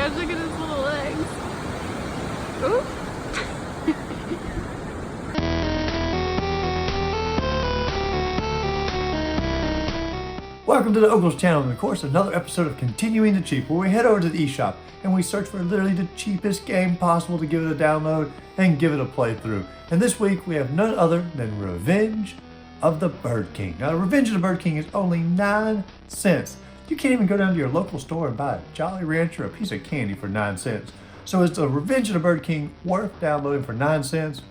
gosh, look at his little legs. Ooh. Welcome to the Ogles channel, and of course another episode of Continuing the Cheap, where we head over to the eShop and we search for literally the cheapest game possible to give it a download and give it a playthrough. And this week we have none other than Revenge of the Bird King. Now, Revenge of the Bird King is only 9 cents. You can't even go down to your local store and buy a Jolly Rancher or a piece of candy for 9 cents. So is the Revenge of the Bird King worth downloading for 9 cents?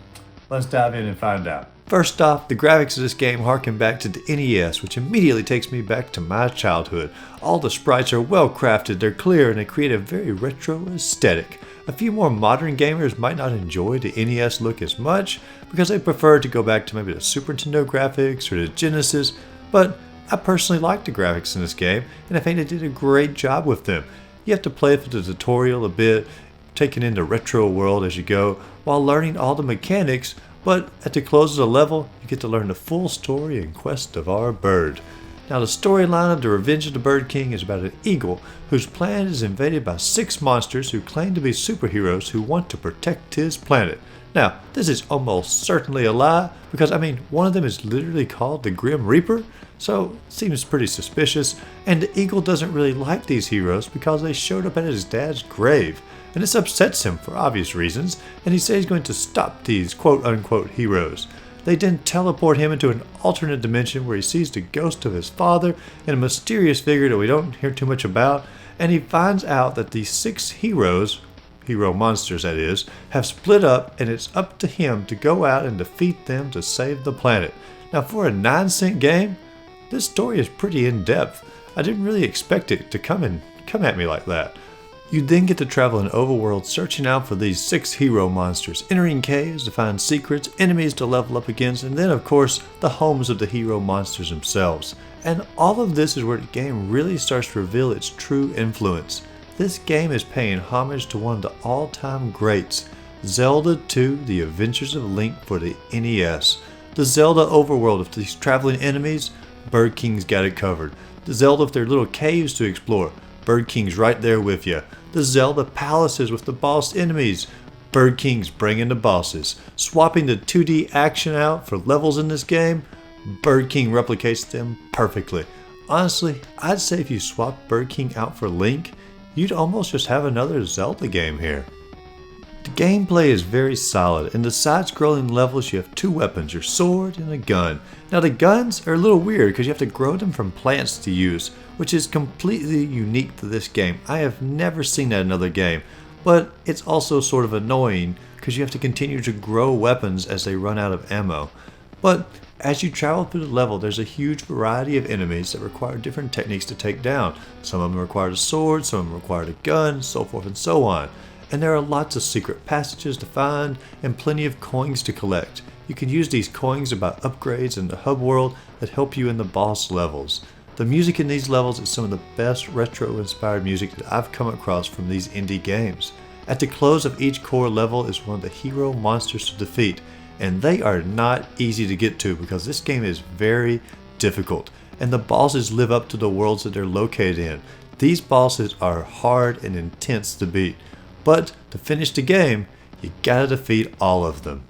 Let's dive in and find out. First off, the graphics of this game harken back to the NES, which immediately takes me back to my childhood. All the sprites are well crafted, they're clear, and they create a very retro aesthetic. A few more modern gamers might not enjoy the NES look as much because they prefer to go back to maybe the Super Nintendo graphics or the Genesis, but I personally like the graphics in this game, and I think they did a great job with them. You have to play through the tutorial a bit, taking in the retro world as you go, while learning all the mechanics. But at the close of the level, you get to learn the full story and quest of our bird. Now, the storyline of the Revenge of the Bird King is about an eagle whose planet is invaded by 6 monsters who claim to be superheroes who want to protect his planet. Now, this is almost certainly a lie because, one of them is literally called the Grim Reaper, so it seems pretty suspicious, and the eagle doesn't really like these heroes because they showed up at his dad's grave. And this upsets him for obvious reasons, and he says he's going to stop these quote-unquote heroes. They then teleport him into an alternate dimension where he sees the ghost of his father and a mysterious figure that we don't hear too much about, and he finds out that these 6 heroes, hero monsters that is, have split up, and it's up to him to go out and defeat them to save the planet. Now, for a 9-cent game, this story is pretty in-depth. I didn't really expect it to come at me like that. You then get to travel an overworld searching out for these 6 hero monsters, entering caves to find secrets, enemies to level up against, and then of course the homes of the hero monsters themselves. And all of this is where the game really starts to reveal its true influence. This game is paying homage to one of the all-time greats, Zelda 2: The Adventures of Link for the NES. The Zelda overworld of these traveling enemies, Bird King's got it covered. The Zelda with their little caves to explore, Bird King's right there with you. The Zelda palaces with the boss enemies, Bird King's bringing the bosses. Swapping the 2D action out for levels in this game, Bird King replicates them perfectly. Honestly, I'd say if you swapped Bird King out for Link, you'd almost just have another Zelda game here. The gameplay is very solid. In the side-scrolling levels you have 2 weapons, your sword and a gun. Now the guns are a little weird because you have to grow them from plants to use, which is completely unique to this game. I have never seen that in another game, but it's also sort of annoying because you have to continue to grow weapons as they run out of ammo. But as you travel through the level, there's a huge variety of enemies that require different techniques to take down. Some of them require a sword, some of them require a gun, so forth and so on. And there are lots of secret passages to find and plenty of coins to collect. You can use these coins to buy upgrades in the hub world that help you in the boss levels. The music in these levels is some of the best retro-inspired music that I've come across from these indie games. At the close of each core level is one of the hero monsters to defeat, and they are not easy to get to because this game is very difficult, and the bosses live up to the worlds that they're located in. These bosses are hard and intense to beat, but to finish the game, you gotta defeat all of them.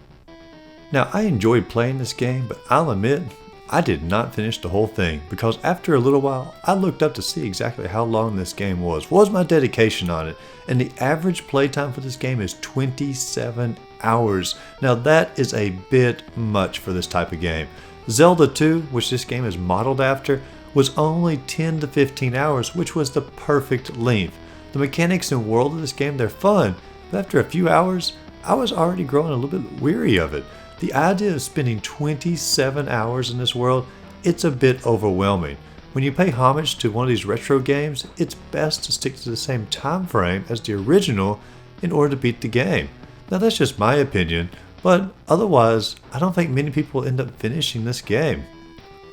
Now, I enjoyed playing this game, but I'll admit, I did not finish the whole thing because after a little while, I looked up to see exactly how long this game was my dedication on it, and the average playtime for this game is 27 hours. Now that is a bit much for this type of game. Zelda 2, which this game is modeled after, was only 10 to 15 hours, which was the perfect length. The mechanics and world of this game, they're fun, but after a few hours, I was already growing a little bit weary of it. The idea of spending 27 hours in this world, it's a bit overwhelming. When you pay homage to one of these retro games, it's best to stick to the same time frame as the original in order to beat the game. Now that's just my opinion, but otherwise, I don't think many people end up finishing this game.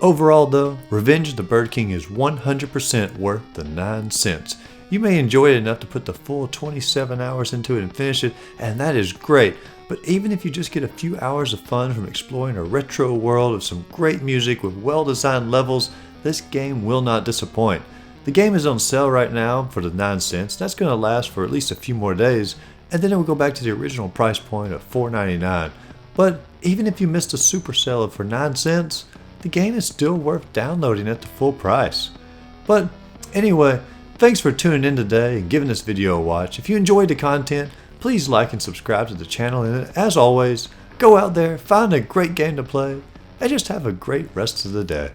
Overall though, Revenge of the Bird King is 100% worth the 9 cents. You may enjoy it enough to put the full 27 hours into it and finish it, and that is great. But even if you just get a few hours of fun from exploring a retro world of some great music with well-designed levels, this game will not disappoint. The game is on sale right now for the 9 cents. That's going to last for at least a few more days, and then it will go back to the original price point of $4.99. But even if you missed a super sale for 9 cents, the game is still worth downloading at the full price. But anyway, thanks for tuning in today and giving this video a watch. If you enjoyed the content, please like and subscribe to the channel, and as always, go out there, find a great game to play, and just have a great rest of the day.